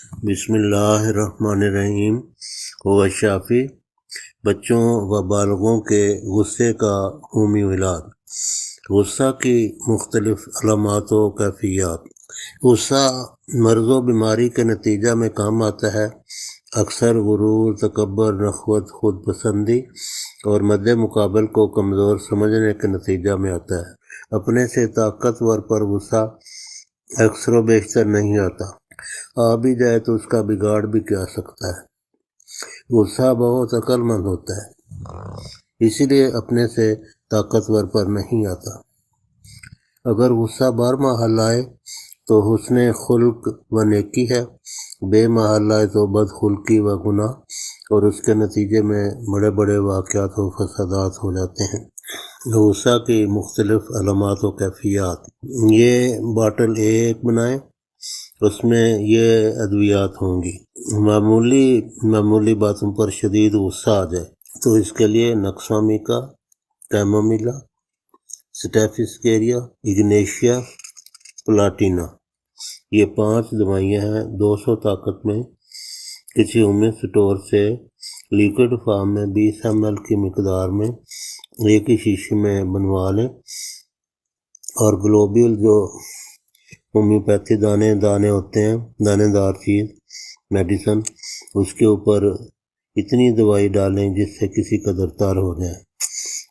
بسم اللہ الرحمن الرحیم ہوا شافی بچوں و بالغوں کے غصے کا عمومی علاج۔ غصہ کی مختلف علامات و کیفیات۔ غصہ مرض و بیماری کے نتیجہ میں کام آتا ہے۔ اکثر غرور، تکبر، نخوت، خود پسندی اور مد مقابل کو کمزور سمجھنے کے نتیجہ میں آتا ہے۔ اپنے سے طاقتور پر غصہ اکثر و بیشتر نہیں آتا، آ بھی جائے تو اس کا بگاڑ بھی کیا سکتا ہے۔ غصہ بہت عقل مند ہوتا ہے، اسی لیے اپنے سے طاقتور پر نہیں آتا۔ اگر غصہ بار محل آئے تو حسن خلق و نیکی ہے، بے محل آئے تو بد خلقی و گناہ، اور اس کے نتیجے میں بڑے بڑے واقعات و فسادات ہو جاتے ہیں۔ غصہ کی مختلف علامات و کیفیات۔ یہ باٹل ایک بنائیں، اس میں یہ ادویات ہوں گی۔ معمولی باتوں پر شدید غصہ آ جائے تو اس کے لیے نکسامیکا، کیمومیلا، سٹیفسکیریا، اگنیشیا پلاٹینا، یہ 5 دوائیاں ہیں۔ 200 طاقت میں کسی عمومی سٹور سے لیکوڈ فارم میں 20 ml کی مقدار میں ایک ہی شیشے میں بنوا لیں، اور گلوبیول جو ہومیوپیتھی دانے ہوتے ہیں، دانے دار چیز، میڈیسن، اس کے اوپر اتنی دوائی ڈالیں جس سے کسی قدر تر ہو جائے۔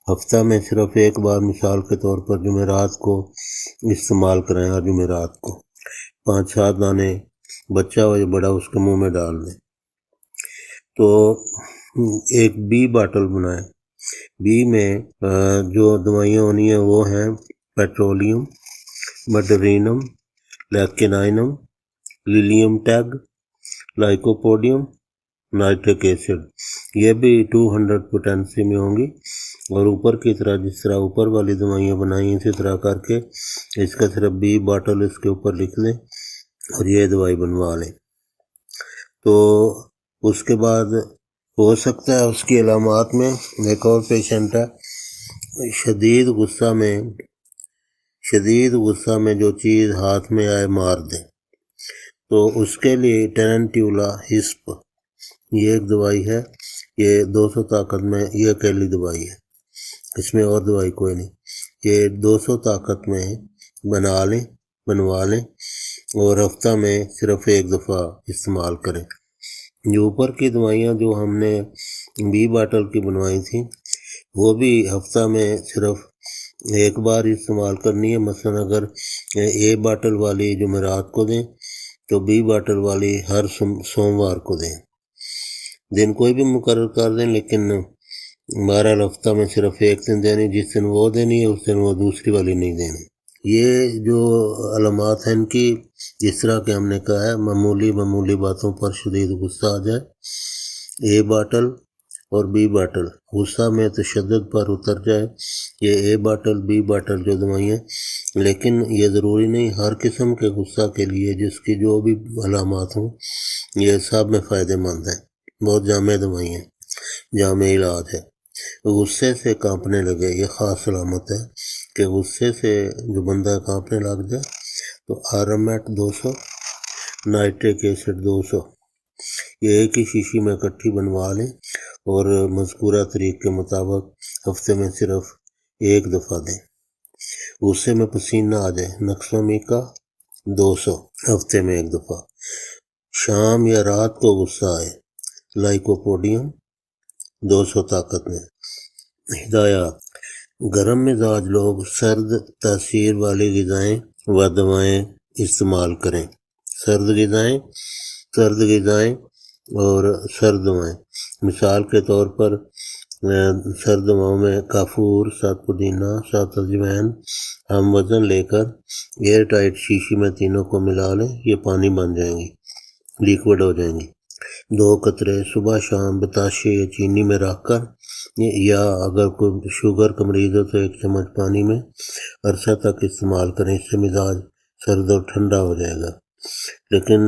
ہفتہ میں صرف ایک بار، مثال کے طور پر جمعرات کو استعمال کریں، اور جمعرات کو 5-7 دانے بچہ ہو یا بڑا اس کے منہ میں ڈال دیں۔ تو ایک بی باٹل بنائیں۔ بی میں جو دوائیاں ہونی ہیں وہ ہیں پیٹرولیم، مڈرینم، لیکینائنم، لیلیم ٹیگ، لائکوپوڈیم، نائٹرک ایسڈ، یہ بھی 200 پوٹینسی میں ہوں گی۔ اور اوپر کی طرح جس طرح اوپر والی دوائیاں بنائی اسی طرح کر کے اس کا صرف بی باٹل اس کے اوپر لکھ لیں اور یہ دوائی بنوا لیں۔ تو اس کے بعد ہو سکتا ہے اس کی علامات میں ایک اور پیشنٹ ہے، شدید غصہ میں جو چیز ہاتھ میں آئے مار دے، تو اس کے لیے ٹرنٹیولا ہسپ، یہ ایک دوائی ہے، یہ 200 طاقت میں، یہ اکیلی دوائی ہے، اس میں اور دوائی کوئی نہیں۔ یہ 200 طاقت میں بنوا لیں اور ہفتہ میں صرف ایک دفعہ استعمال کریں۔ جو اوپر کی دوائیاں جو ہم نے بی باٹل کی بنوائی تھیں وہ بھی ہفتہ میں صرف ایک بار استعمال کرنی ہے۔ مثلا اگر اے باٹل والی جمعرات کو دیں تو بی باٹل والی ہر سوموار کو دیں۔ دن کوئی بھی مقرر کر دیں، لیکن 12 ہفتہ میں صرف ایک دن دینی، جس دن وہ دینی ہے اس دن وہ دوسری والی نہیں دینی۔ یہ جو علامات ہیں ان کی، جس طرح کہ ہم نے کہا ہے، معمولی باتوں پر شدید غصہ آ جائے، اے باٹل اور بی باٹل، غصہ میں تشدد پر اتر جائے، یہ اے باٹل بی باٹل جو دوائیاں، لیکن یہ ضروری نہیں ہر قسم کے غصہ کے لیے جس کی جو بھی علامات ہوں یہ سب میں فائدہ مند ہے۔ بہت جامع دوائیاں، جامع علاج ہے۔ غصے سے کانپنے لگے، یہ خاص علامت ہے کہ غصے سے جو بندہ کانپنے لگ جائے تو آرمیٹ 200، نائٹرک ایسڈ 200، یہ ایک ہی شیشی میں اکٹھی بنوا لیں اور مذکورہ طریق کے مطابق ہفتے میں صرف ایک دفعہ دیں۔ غصے میں پسینہ آ جائے، نکسامیکا 200، ہفتے میں ایک دفعہ۔ شام یا رات کو غصہ آئے، لائکوپوڈیم 200 طاقت میں۔ ہدایات: گرم مزاج لوگ سرد تاثیر والی غذائیں و دوائیں استعمال کریں۔ سرد غذائیں اور سرد دوائیں، مثال کے طور پر سرد دواؤں میں کافور، 7 پودینہ، 7 اجوائن، ہم وزن لے کر ایئر ٹائٹ شیشی میں تینوں کو ملا لیں، یہ پانی بن جائیں گی، لیکوڈ ہو جائیں گی۔ 2 قطرے صبح شام بتاشے یا چینی میں رکھ کر، یا اگر کوئی شوگر کا مریض ہو تو 1 چمچ پانی میں عرصہ تک استعمال کریں، اس سے مزاج سرد اور ٹھنڈا ہو جائے گا۔ لیکن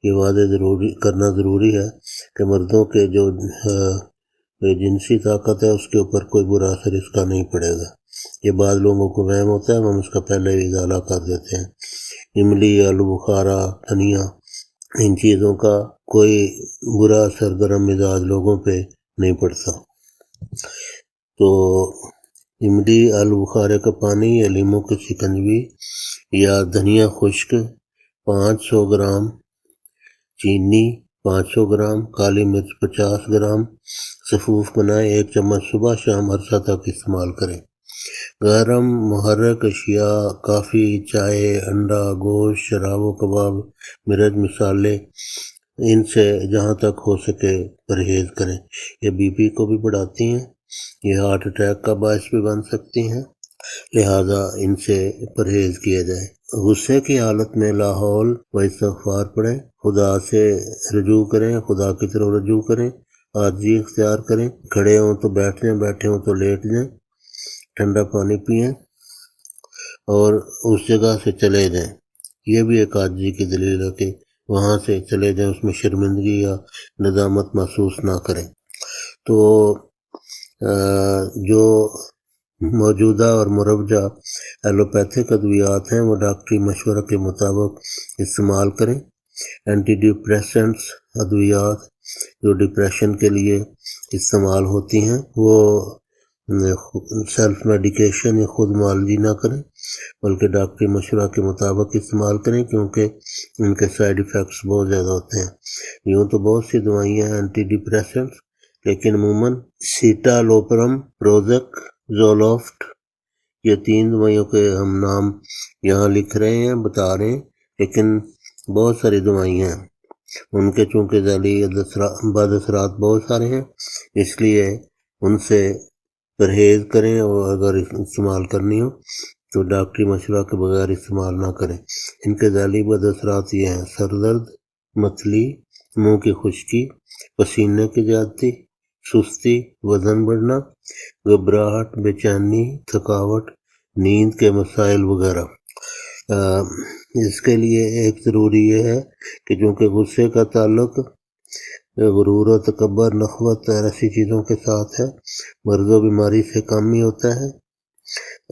یہ واضح کرنا ضروری ہے کہ مردوں کے جو جنسی طاقت ہے اس کے اوپر کوئی برا اثر اس کا نہیں پڑے گا۔ یہ بعض لوگوں کو وہم ہوتا ہے، ہم اس کا پہلے ہی ازالہ کر دیتے ہیں۔ املی، آلو بخارا، دھنیا، ان چیزوں کا کوئی برا اثر گرم مزاج لوگوں پہ نہیں پڑتا۔ تو املی آلو بخارے کا پانی یا لیموں کی شکنجی یا دھنیا خشک 500 گرام، چینی 500 گرام، کالی مرچ 50 گرام، سفوف بنائیں، 1 چمچ صبح شام عرصہ تک استعمال کریں۔ گرم محرک اشیاء، کافی، چائے، انڈا، گوشت، شراب و کباب، مرچ، مسالے، ان سے جہاں تک ہو سکے پرہیز کریں۔ یہ بی پی کو بھی بڑھاتی ہیں، یہ ہارٹ اٹیک کا باعث بھی بن سکتی ہیں، لہذا ان سے پرہیز کیا جائے۔ غصے کی حالت میں لا حول و استغفار پڑھیں، خدا سے رجوع کریں، خدا کی طرف رجوع کریں، عاجزی اختیار کریں، کھڑے ہوں تو بیٹھ جائیں، بیٹھے ہوں تو لیٹ جائیں، ٹھنڈا پانی پئیں اور اس جگہ سے چلے جائیں۔ یہ بھی ایک عاجزی کی دلیل ہے کہ وہاں سے چلے جائیں، اس میں شرمندگی یا ندامت محسوس نہ کریں۔ تو جو موجودہ اور مروجہ ایلوپیتھک ادویات ہیں وہ ڈاکٹری مشورہ کے مطابق استعمال کریں۔ اینٹی ڈپریسنٹس ادویات جو ڈپریشن کے لیے استعمال ہوتی ہیں وہ سیلف میڈیکیشن یا خود معالجی نہ کریں، بلکہ ڈاکٹری مشورہ کے مطابق استعمال کریں، کیونکہ ان کے سائیڈ ایفیکٹس بہت زیادہ ہوتے ہیں۔ یوں تو بہت سی دوائیاں ہیں اینٹی ڈپریسنٹس، لیکن عموماً سیٹالوپرم، پروزیک، زولافٹ، یہ 3 دوائیوں کے ہم نام یہاں لکھ رہے ہیں، بتا رہے ہیں، لیکن بہت ساری دوائیاں ہیں، ان کے چونکہ ذیلی بد اثرات بہت سارے ہیں، اس لیے ان سے پرہیز کریں، اور اگر استعمال کرنی ہو تو ڈاکٹری مشورہ کے بغیر استعمال نہ کریں۔ ان کے ذیلی بد اثرات یہ ہیں: سر درد، متلی، منہ کی خشکی، پسینے کی زیادتی، سستی، وزن بڑھنا، گھبراہٹ، بے چینی، تھکاوٹ، نیند کے مسائل وغیرہ۔ اس کے لیے ایک ضروری یہ ہے کہ چونکہ غصے کا تعلق غرور و تکبر، نخوت اور ایسی چیزوں کے ساتھ ہے، مرض و بیماری سے کم ہی ہوتا ہے۔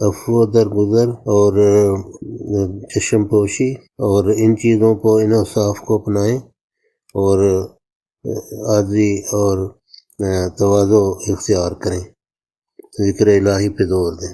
عفو، درگزر اور چشم پوشی اور ان چیزوں کو، ان اوصاف کو اپنائیں اور عاجزی اور تواضع اختیار کریں، ذکر الہی پہ زور دیں۔